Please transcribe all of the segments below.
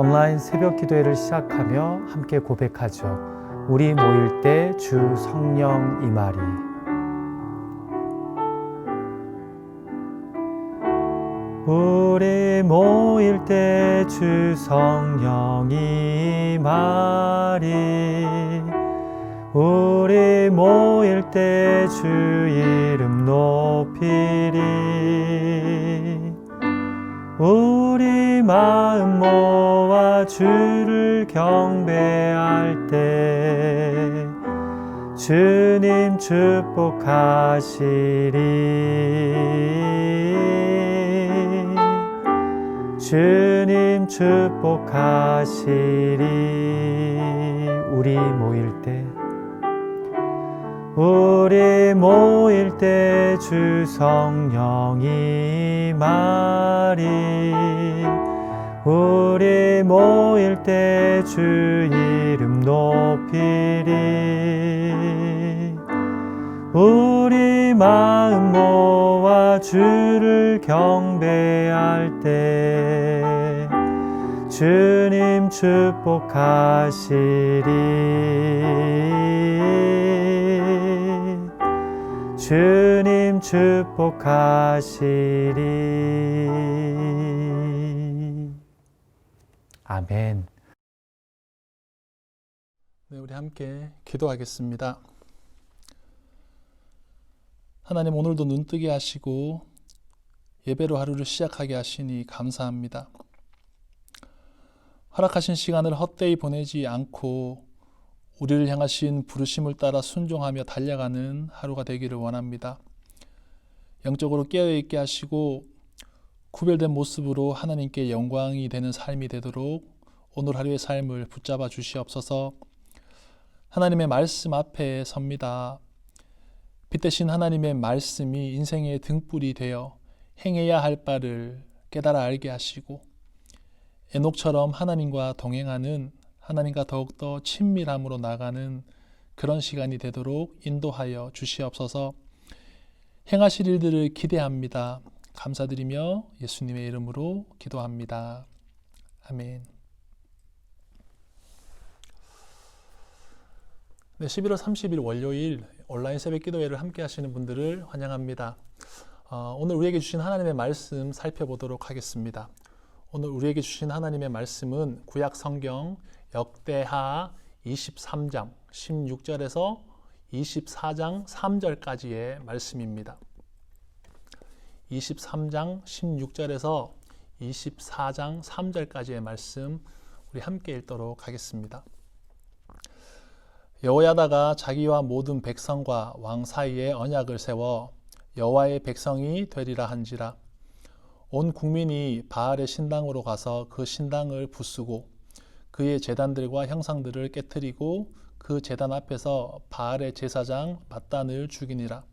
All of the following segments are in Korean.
온라인 새벽 기도회를 시작하며 함께 고백하죠. 우리 모일 때 주 성령 임하리. 우리 모일 때 주 성령 임하리. 우리 모일 때 주 이름 높이리. 우리 마음 모아 주를 경배할 때 주님 축복하시리. 주님 축복하시리. 우리 모일 때 우리 모일 때 주 성령 임하리. 우리 모일 때 주 이름 높이리. 우리 마음 모아 주를 경배할 때 주님 축복하시리. 주님 축복하시리. 아멘. 네, 우리 함께 기도하겠습니다. 하나님, 오늘도 눈뜨게 하시고 예배로 하루를 시작하게 하시니 감사합니다. 허락하신 시간을 헛되이 보내지 않고 우리를 향하신 부르심을 따라 순종하며 달려가는 하루가 되기를 원합니다. 영적으로 깨어있게 하시고 구별된 모습으로 하나님께 영광이 되는 삶이 되도록 오늘 하루의 삶을 붙잡아 주시옵소서. 하나님의 말씀 앞에 섭니다. 빛 대신 하나님의 말씀이 인생의 등불이 되어 행해야 할 바를 깨달아 알게 하시고 에녹처럼 하나님과 동행하는, 하나님과 더욱더 친밀함으로 나가는 그런 시간이 되도록 인도하여 주시옵소서. 행하실 일들을 기대합니다. 감사드리며 예수님의 이름으로 기도합니다. 아멘. 네, 11월 30일 월요일 온라인 새벽 기도회를 함께 하시는 분들을 환영합니다. 오늘 우리에게 주신 하나님의 말씀 살펴보도록 하겠습니다. 오늘 우리에게 주신 하나님의 말씀은 구약 성경 역대하 23장 16절에서 24장 3절까지의 말씀입니다. 23장 16절에서 24장 3절까지의 말씀 우리 함께 읽도록 하겠습니다. 여호야다가 자기와 모든 백성과 왕 사이에 언약을 세워 여호와의 백성이 되리라 한지라. 온 국민이 바알의 신당으로 가서 그 신당을 부수고 그의 제단들과 형상들을 깨뜨리고 그 제단 앞에서 바알의 제사장 밧단을 죽이니라.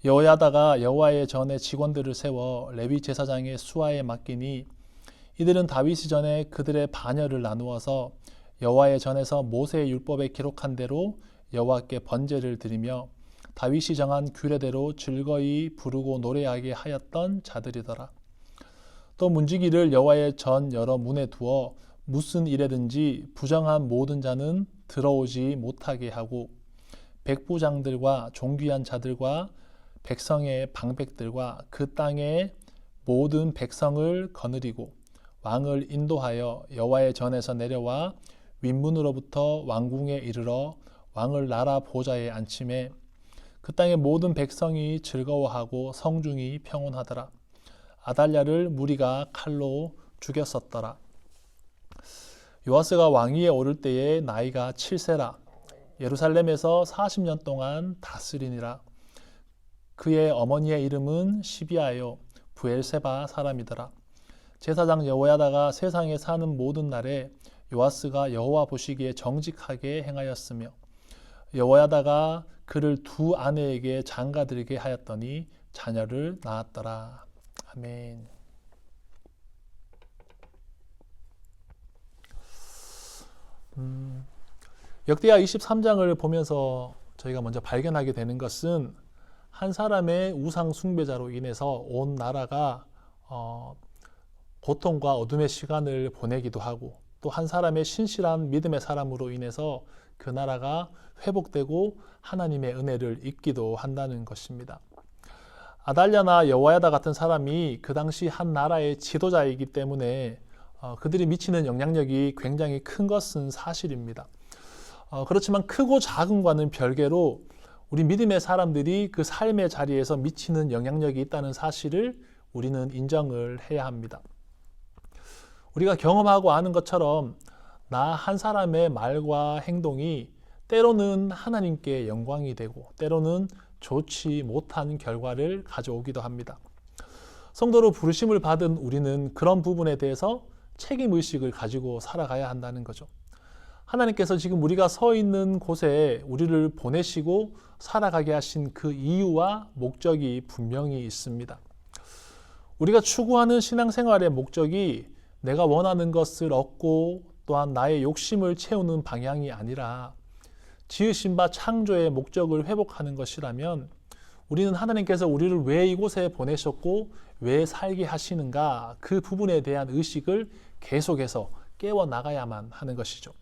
여호야다가 여호와의 전에 직원들을 세워 레위 제사장의 수하에 맡기니 이들은 다윗이 전에 그들의 반열을 나누어서 여호와의 전에서 모세의 율법에 기록한 대로 여호와께 번제를 드리며 다윗이 정한 규례대로 즐거이 부르고 노래하게 하였던 자들이더라. 또 문지기를 여호와의 전 여러 문에 두어 무슨 일에든지 부정한 모든 자는 들어오지 못하게 하고 백부장들과 존귀한 자들과 백성의 방백들과 그 땅의 모든 백성을 거느리고 왕을 인도하여 여호와의 전에서 내려와 윗문으로부터 왕궁에 이르러 왕을 나라 보좌에 앉히매 그 땅의 모든 백성이 즐거워하고 성중이 평온하더라. 아달랴를 무리가 칼로 죽였었더라. 요아스가 왕위에 오를 때에 나이가 7세라. 예루살렘에서 40년 동안 다스리니라. 그의 어머니의 이름은 시비아요 브엘세바 사람이더라. 제사장 여호야다가 세상에 사는 모든 날에 요아스가 여호와 보시기에 정직하게 행하였으며 여호야다가 그를 두 아내에게 장가들게 하였더니 자녀를 낳았더라. 아멘. 역대하 23장을 보면서 저희가 먼저 발견하게 되는 것은 한 사람의 우상 숭배자로 인해서 온 나라가 고통과 어둠의 시간을 보내기도 하고 또 한 사람의 신실한 믿음의 사람으로 인해서 그 나라가 회복되고 하나님의 은혜를 입기도 한다는 것입니다. 아달랴나 여호야다 같은 사람이 그 당시 한 나라의 지도자이기 때문에 그들이 미치는 영향력이 굉장히 큰 것은 사실입니다. 그렇지만 크고 작은과는 별개로 우리 믿음의 사람들이 그 삶의 자리에서 미치는 영향력이 있다는 사실을 우리는 인정을 해야 합니다. 우리가 경험하고 아는 것처럼 나 한 사람의 말과 행동이 때로는 하나님께 영광이 되고 때로는 좋지 못한 결과를 가져오기도 합니다. 성도로 부르심을 받은 우리는 그런 부분에 대해서 책임의식을 가지고 살아가야 한다는 거죠. 하나님께서 지금 우리가 서 있는 곳에 우리를 보내시고 살아가게 하신 그 이유와 목적이 분명히 있습니다. 우리가 추구하는 신앙생활의 목적이 내가 원하는 것을 얻고 또한 나의 욕심을 채우는 방향이 아니라 지으신 바 창조의 목적을 회복하는 것이라면 우리는 하나님께서 우리를 왜 이곳에 보내셨고 왜 살게 하시는가 그 부분에 대한 의식을 계속해서 깨워나가야만 하는 것이죠.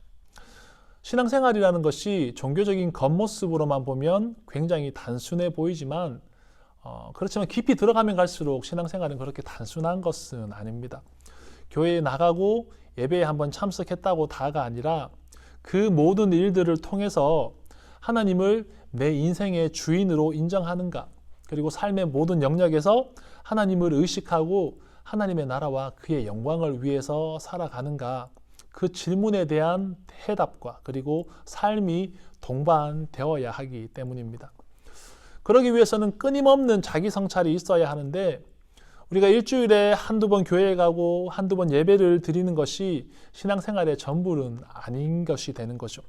신앙생활이라는 것이 종교적인 겉모습으로만 보면 굉장히 단순해 보이지만 그렇지만 깊이 들어가면 갈수록 신앙생활은 그렇게 단순한 것은 아닙니다. 교회에 나가고 예배에 한번 참석했다고 다가 아니라 그 모든 일들을 통해서 하나님을 내 인생의 주인으로 인정하는가, 그리고 삶의 모든 영역에서 하나님을 의식하고 하나님의 나라와 그의 영광을 위해서 살아가는가, 그 질문에 대한 해답과 그리고 삶이 동반되어야 하기 때문입니다. 그러기 위해서는 끊임없는 자기 성찰이 있어야 하는데 우리가 일주일에 한두 번 교회에 가고 한두 번 예배를 드리는 것이 신앙생활의 전부는 아닌 것이 되는 거죠.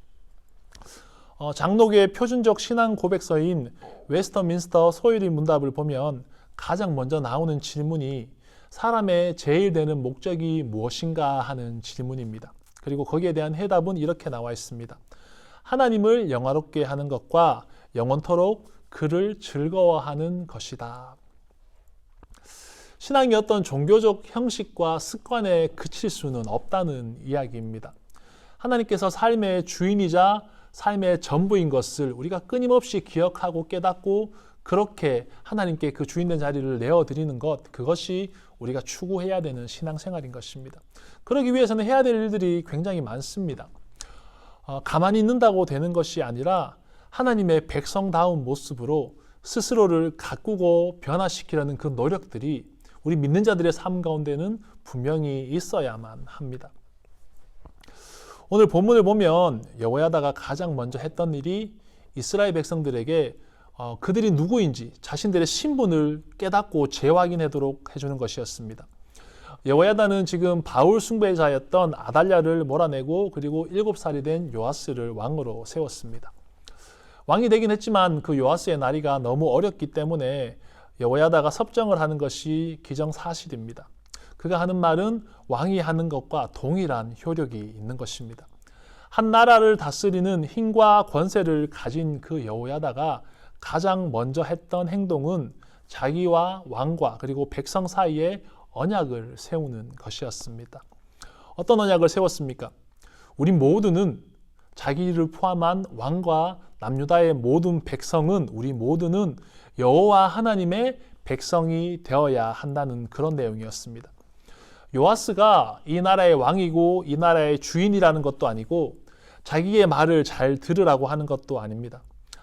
장로교의 표준적 신앙 고백서인 웨스터민스터 소유리 문답을 보면 가장 먼저 나오는 질문이 사람의 제일 되는 목적이 무엇인가 하는 질문입니다. 그리고 거기에 대한 해답은 이렇게 나와 있습니다. 하나님을 영화롭게 하는 것과 영원토록 그를 즐거워하는 것이다. 신앙이 어떤 종교적 형식과 습관에 그칠 수는 없다는 이야기입니다. 하나님께서 삶의 주인이자 삶의 전부인 것을 우리가 끊임없이 기억하고 깨닫고 그렇게 하나님께 그 주인된 자리를 내어드리는 것, 그것이 우리가 추구해야 되는 신앙생활인 것입니다. 그러기 위해서는 해야 될 일들이 굉장히 많습니다. 가만히 있는다고 되는 것이 아니라 하나님의 백성다운 모습으로 스스로를 가꾸고 변화시키려는 그 노력들이 우리 믿는 자들의 삶 가운데는 분명히 있어야만 합니다. 오늘 본문을 보면 여호야다가 가장 먼저 했던 일이 이스라엘 백성들에게 그들이 누구인지 자신들의 신분을 깨닫고 재확인하도록 해주는 것이었습니다. 여호야다는 지금 바울 숭배자였던 아달랴를 몰아내고 그리고 7살이 된 요아스를 왕으로 세웠습니다. 왕이 되긴 했지만 그 요아스의 나이가 너무 어렸기 때문에 여호야다가 섭정을 하는 것이 기정사실입니다. 그가 하는 말은 왕이 하는 것과 동일한 효력이 있는 것입니다. 한 나라를 다스리는 힘과 권세를 가진 그 여호야다가 가장 먼저 했던 행동은 자기와 왕과 그리고 백성 사이에 언약을 세우는 것이었습니다. 어떤 언약을 세웠습니까? 우리 모두는 자기를 포함한 왕과 남유다의 모든 백성은 우리 모두는 여호와 하나님의 백성이 되어야 한다는 그런 내용이었습니다. 요아스가 이 나라의 왕이고 이 나라의 주인이라는 것도 아니고 자기의 말을 잘 들으라고 하는 것도 아닙니다.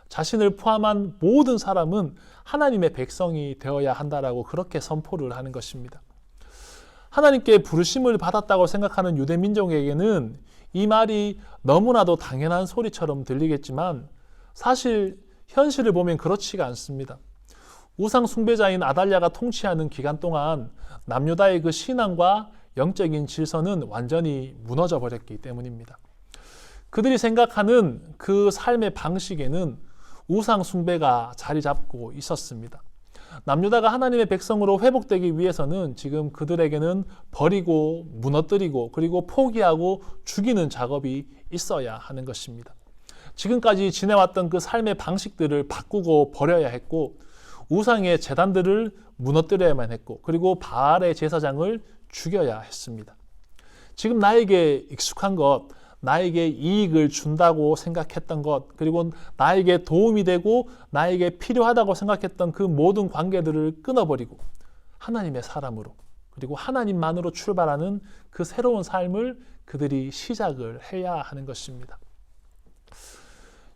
자신을 포함한 모든 사람은 하나님의 백성이 되어야 한다라고 그렇게 선포를 하는 것입니다. 하나님께 부르심을 받았다고 생각하는 유대 민족에게는 이 말이 너무나도 당연한 소리처럼 들리겠지만 사실 현실을 보면 그렇지가 않습니다. 우상 숭배자인 아달랴가 통치하는 기간 동안 남유다의 그 신앙과 영적인 질서는 완전히 무너져 버렸기 때문입니다. 그들이 생각하는 그 삶의 방식에는 우상 숭배가 자리 잡고 있었습니다. 남유다가 하나님의 백성으로 회복되기 위해서는 지금 그들에게는 버리고 무너뜨리고 그리고 포기하고 죽이는 작업이 있어야 하는 것입니다. 지금까지 지내왔던 그 삶의 방식들을 바꾸고 버려야 했고 우상의 제단들을 무너뜨려야만 했고 그리고 바알의 제사장을 죽여야 했습니다. 지금 나에게 익숙한 것, 나에게 이익을 준다고 생각했던 것, 그리고 나에게 도움이 되고 나에게 필요하다고 생각했던 그 모든 관계들을 끊어버리고 하나님의 사람으로, 그리고 하나님만으로 출발하는 그 새로운 삶을 그들이 시작을 해야 하는 것입니다.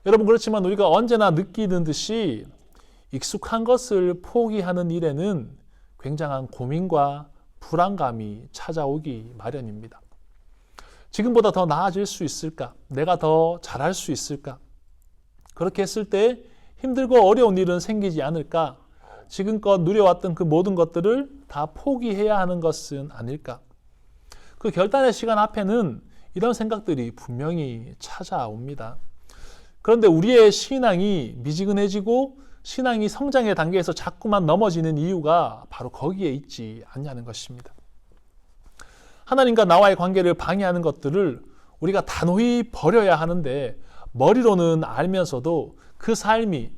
여러분, 그렇지만 우리가 언제나 느끼는 듯이 익숙한 것을 포기하는 일에는 굉장한 고민과 불안감이 찾아오기 마련입니다. 지금보다 더 나아질 수 있을까? 내가 더 잘할 수 있을까? 그렇게 했을 때 힘들고 어려운 일은 생기지 않을까? 지금껏 누려왔던 그 모든 것들을 다 포기해야 하는 것은 아닐까? 그 결단의 시간 앞에는 이런 생각들이 분명히 찾아옵니다. 그런데 우리의 신앙이 미지근해지고 신앙이 성장의 단계에서 자꾸만 넘어지는 이유가 바로 거기에 있지 않냐는 것입니다. 하나님과 나와의 관계를 방해하는 것들을 우리가 단호히 버려야 하는데 머리로는 알면서도 그 삶이,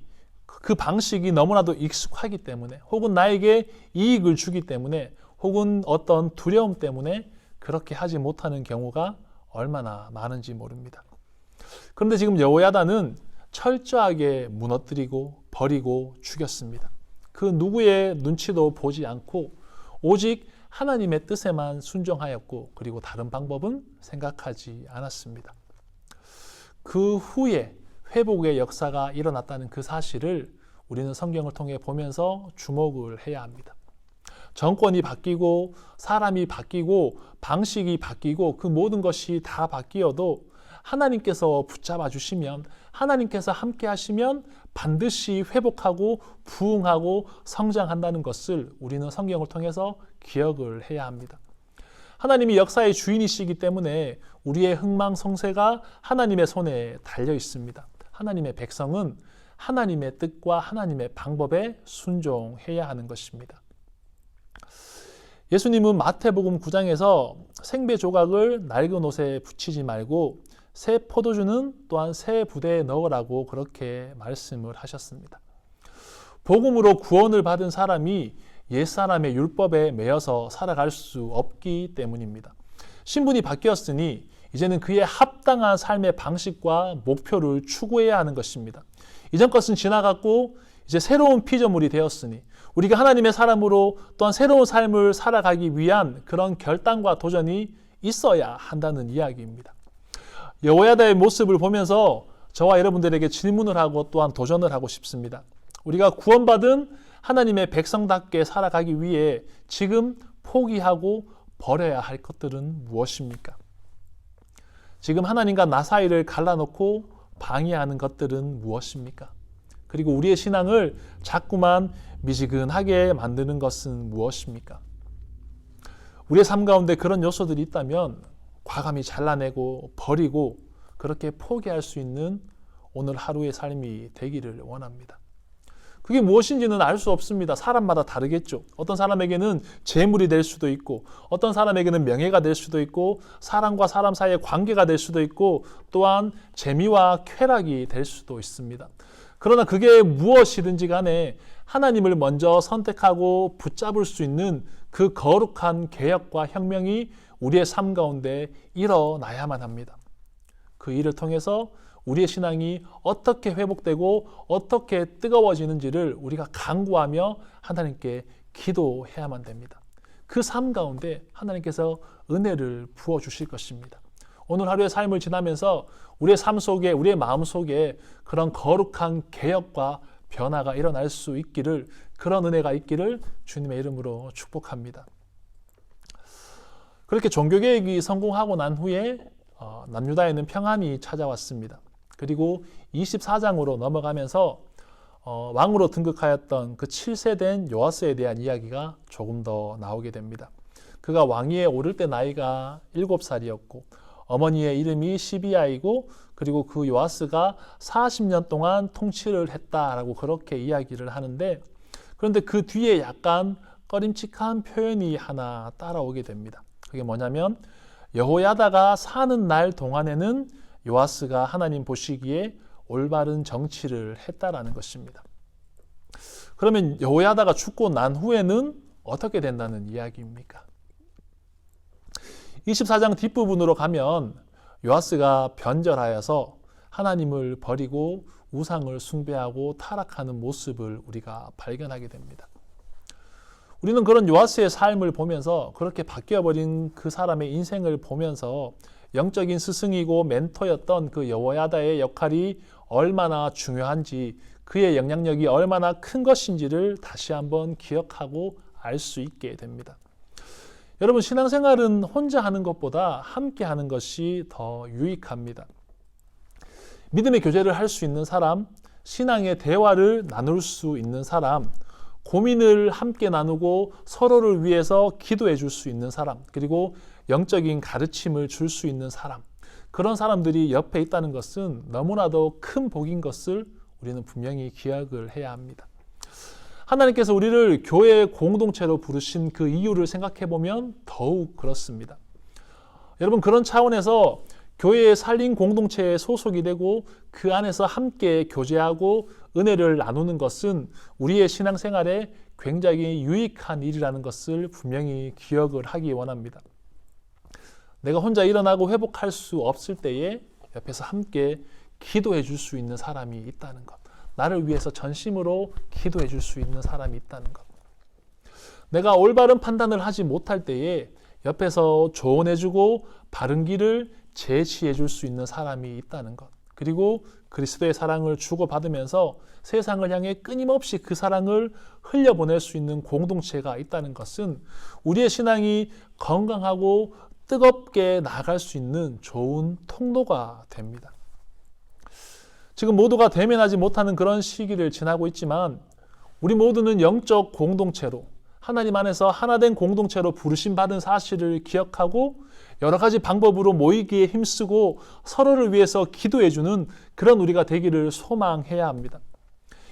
그 방식이 너무나도 익숙하기 때문에, 혹은 나에게 이익을 주기 때문에, 혹은 어떤 두려움 때문에 그렇게 하지 못하는 경우가 얼마나 많은지 모릅니다. 그런데 지금 여호야다는 철저하게 무너뜨리고 버리고 죽였습니다. 그 누구의 눈치도 보지 않고 오직 하나님의 뜻에만 순종하였고, 그리고 다른 방법은 생각하지 않았습니다. 그 후에 회복의 역사가 일어났다는 그 사실을 우리는 성경을 통해 보면서 주목을 해야 합니다. 정권이 바뀌고 사람이 바뀌고 방식이 바뀌고 그 모든 것이 다 바뀌어도 하나님께서 붙잡아 주시면, 하나님께서 함께 하시면 반드시 회복하고 부흥하고 성장한다는 것을 우리는 성경을 통해서 기억을 해야 합니다. 하나님이 역사의 주인이시기 때문에 우리의 흥망성쇠가 하나님의 손에 달려 있습니다. 하나님의 백성은 하나님의 뜻과 하나님의 방법에 순종해야 하는 것입니다. 예수님은 마태복음 9장에서 생배 조각을 낡은 옷에 붙이지 말고 새 포도주는 또한 새 부대에 넣으라고 그렇게 말씀을 하셨습니다. 복음으로 구원을 받은 사람이 옛사람의 율법에 매여서 살아갈 수 없기 때문입니다. 신분이 바뀌었으니 이제는 그에 합당한 삶의 방식과 목표를 추구해야 하는 것입니다. 이전 것은 지나갔고 이제 새로운 피조물이 되었으니 우리가 하나님의 사람으로 또한 새로운 삶을 살아가기 위한 그런 결단과 도전이 있어야 한다는 이야기입니다. 여호야다의 모습을 보면서 저와 여러분들에게 질문을 하고 또한 도전을 하고 싶습니다. 우리가 구원받은 하나님의 백성답게 살아가기 위해 지금 포기하고 버려야 할 것들은 무엇입니까? 지금 하나님과 나 사이를 갈라놓고 방해하는 것들은 무엇입니까? 그리고 우리의 신앙을 자꾸만 미지근하게 만드는 것은 무엇입니까? 우리의 삶 가운데 그런 요소들이 있다면 과감히 잘라내고 버리고 그렇게 포기할 수 있는 오늘 하루의 삶이 되기를 원합니다. 그게 무엇인지는 알 수 없습니다. 사람마다 다르겠죠. 어떤 사람에게는 재물이 될 수도 있고, 어떤 사람에게는 명예가 될 수도 있고, 사람과 사람 사이의 관계가 될 수도 있고, 또한 재미와 쾌락이 될 수도 있습니다. 그러나 그게 무엇이든지 간에 하나님을 먼저 선택하고 붙잡을 수 있는 그 거룩한 개혁과 혁명이 우리의 삶 가운데 일어나야만 합니다. 그 일을 통해서 우리의 신앙이 어떻게 회복되고 어떻게 뜨거워지는지를 우리가 간구하며 하나님께 기도해야만 됩니다. 그 삶 가운데 하나님께서 은혜를 부어주실 것입니다. 오늘 하루의 삶을 지나면서 우리의 삶 속에, 우리의 마음 속에 그런 거룩한 개혁과 변화가 일어날 수 있기를, 그런 은혜가 있기를 주님의 이름으로 축복합니다. 그렇게 종교개혁이 성공하고 난 후에 남유다에는 평안이 찾아왔습니다. 그리고 24장으로 넘어가면서 왕으로 등극하였던 그 7세 된 요아스에 대한 이야기가 조금 더 나오게 됩니다. 그가 왕위에 오를 때 나이가 7살이었고 어머니의 이름이 시비아이고, 그리고 그 요아스가 40년 동안 통치를 했다라고 그렇게 이야기를 하는데, 그런데 그 뒤에 약간 꺼림칙한 표현이 하나 따라오게 됩니다. 그게 뭐냐면 여호야다가 사는 날 동안에는 요아스가 하나님 보시기에 올바른 정치를 했다라는 것입니다. 그러면 여호야다가 죽고 난 후에는 어떻게 된다는 이야기입니까? 24장 뒷부분으로 가면 요아스가 변절하여서 하나님을 버리고 우상을 숭배하고 타락하는 모습을 우리가 발견하게 됩니다. 우리는 그런 요아스의 삶을 보면서, 그렇게 바뀌어버린 그 사람의 인생을 보면서 영적인 스승이고 멘토였던 그 여호야다의 역할이 얼마나 중요한지, 그의 영향력이 얼마나 큰 것인지를 다시 한번 기억하고 알 수 있게 됩니다. 여러분, 신앙생활은 혼자 하는 것보다 함께 하는 것이 더 유익합니다. 믿음의 교제를 할 수 있는 사람, 신앙의 대화를 나눌 수 있는 사람, 고민을 함께 나누고 서로를 위해서 기도해 줄 수 있는 사람, 그리고 영적인 가르침을 줄 수 있는 사람, 그런 사람들이 옆에 있다는 것은 너무나도 큰 복인 것을 우리는 분명히 기억을 해야 합니다. 하나님께서 우리를 교회 공동체로 부르신 그 이유를 생각해 보면 더욱 그렇습니다. 여러분, 그런 차원에서 교회의 살린 공동체에 소속이 되고 그 안에서 함께 교제하고 은혜를 나누는 것은 우리의 신앙생활에 굉장히 유익한 일이라는 것을 분명히 기억을 하기 원합니다. 내가 혼자 일어나고 회복할 수 없을 때에 옆에서 함께 기도해 줄 수 있는 사람이 있다는 것, 나를 위해서 전심으로 기도해 줄 수 있는 사람이 있다는 것, 내가 올바른 판단을 하지 못할 때에 옆에서 조언해 주고 바른 길을 제시해 줄 수 있는 사람이 있다는 것, 그리고 그리스도의 사랑을 주고받으면서 세상을 향해 끊임없이 그 사랑을 흘려보낼 수 있는 공동체가 있다는 것은 우리의 신앙이 건강하고 뜨겁게 나아갈 수 있는 좋은 통로가 됩니다. 지금 모두가 대면하지 못하는 그런 시기를 지나고 있지만 우리 모두는 영적 공동체로, 하나님 안에서 하나된 공동체로 부르심 받은 사실을 기억하고 여러 가지 방법으로 모이기에 힘쓰고 서로를 위해서 기도해주는 그런 우리가 되기를 소망해야 합니다.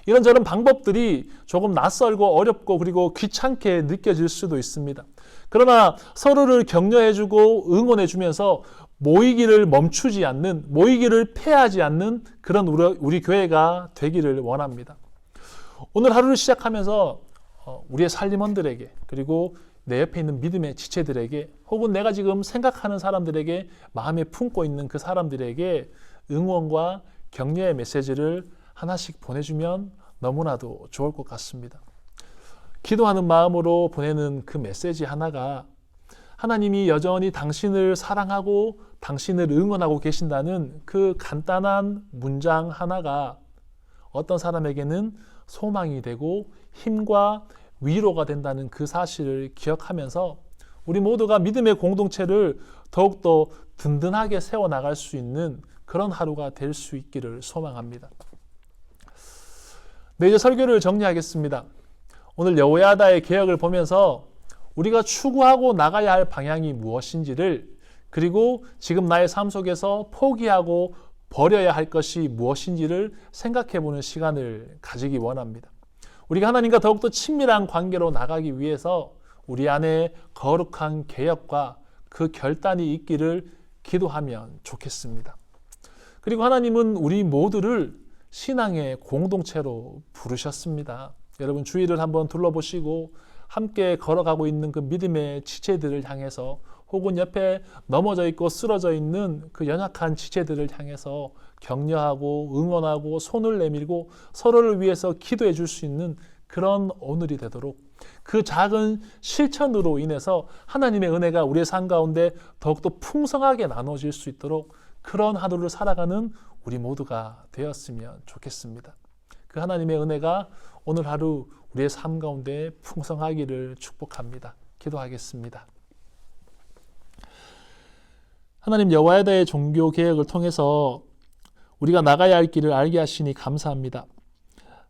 이런저런 방법들이 조금 낯설고 어렵고 그리고 귀찮게 느껴질 수도 있습니다. 그러나 서로를 격려해주고 응원해주면서 모이기를 멈추지 않는, 모이기를 폐하지 않는 그런 우리 교회가 되기를 원합니다. 오늘 하루를 시작하면서 우리의 살림원들에게, 그리고 내 옆에 있는 믿음의 지체들에게, 혹은 내가 지금 생각하는 사람들에게, 마음에 품고 있는 그 사람들에게 응원과 격려의 메시지를 하나씩 보내주면 너무나도 좋을 것 같습니다. 기도하는 마음으로 보내는 그 메시지 하나가 하나님이 여전히 당신을 사랑하고 당신을 응원하고 계신다는 그 간단한 문장 하나가 어떤 사람에게는 소망이 되고 힘과 위로가 된다는 그 사실을 기억하면서 우리 모두가 믿음의 공동체를 더욱더 든든하게 세워나갈 수 있는 그런 하루가 될 수 있기를 소망합니다. 네, 이제 설교를 정리하겠습니다. 오늘 여호야다의 개혁을 보면서 우리가 추구하고 나가야 할 방향이 무엇인지를, 그리고 지금 나의 삶 속에서 포기하고 버려야 할 것이 무엇인지를 생각해보는 시간을 가지기 원합니다. 우리가 하나님과 더욱더 친밀한 관계로 나가기 위해서 우리 안에 거룩한 개혁과 그 결단이 있기를 기도하면 좋겠습니다. 그리고 하나님은 우리 모두를 신앙의 공동체로 부르셨습니다. 여러분, 주위를 한번 둘러보시고 함께 걸어가고 있는 그 믿음의 지체들을 향해서, 혹은 옆에 넘어져 있고 쓰러져 있는 그 연약한 지체들을 향해서 격려하고 응원하고 손을 내밀고 서로를 위해서 기도해 줄 수 있는 그런 오늘이 되도록, 그 작은 실천으로 인해서 하나님의 은혜가 우리의 삶 가운데 더욱더 풍성하게 나눠질 수 있도록 그런 하루를 살아가는 우리 모두가 되었으면 좋겠습니다. 그 하나님의 은혜가 오늘 하루 우리의 삶 가운데 풍성하기를 축복합니다. 기도하겠습니다. 하나님, 여호야다의 종교 개혁을 통해서 우리가 나가야 할 길을 알게 하시니 감사합니다.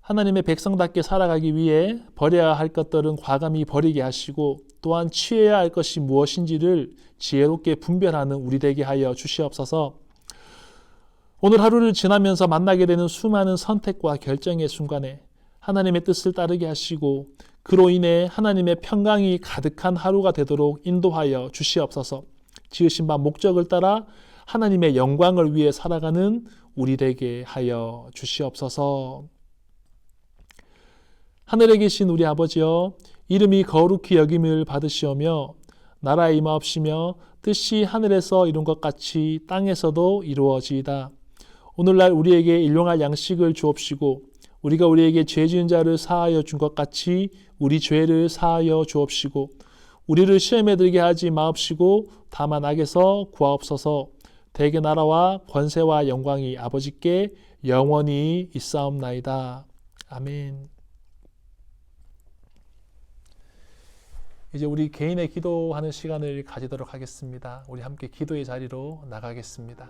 하나님의 백성답게 살아가기 위해 버려야 할 것들은 과감히 버리게 하시고, 또한 취해야 할 것이 무엇인지를 지혜롭게 분별하는 우리 되게 하여 주시옵소서. 오늘 하루를 지나면서 만나게 되는 수많은 선택과 결정의 순간에 하나님의 뜻을 따르게 하시고, 그로 인해 하나님의 평강이 가득한 하루가 되도록 인도하여 주시옵소서. 지으신 바 목적을 따라 하나님의 영광을 위해 살아가는 우리 되게 하여 주시옵소서. 하늘에 계신 우리 아버지여, 이름이 거룩히 여김을 받으시오며 나라의 임하옵시며 뜻이 하늘에서 이룬 것 같이 땅에서도 이루어지이다. 오늘날 우리에게 일용할 양식을 주옵시고 우리가 우리에게 죄 지은 자를 사하여 준 것 같이 우리 죄를 사하여 주옵시고 우리를 시험에 들게 하지 마옵시고 다만 악에서 구하옵소서. 대개 나라와 권세와 영광이 아버지께 영원히 있사옵나이다. 아멘. 이제 우리 개인의 기도하는 시간을 가지도록 하겠습니다. 우리 함께 기도의 자리로 나가겠습니다.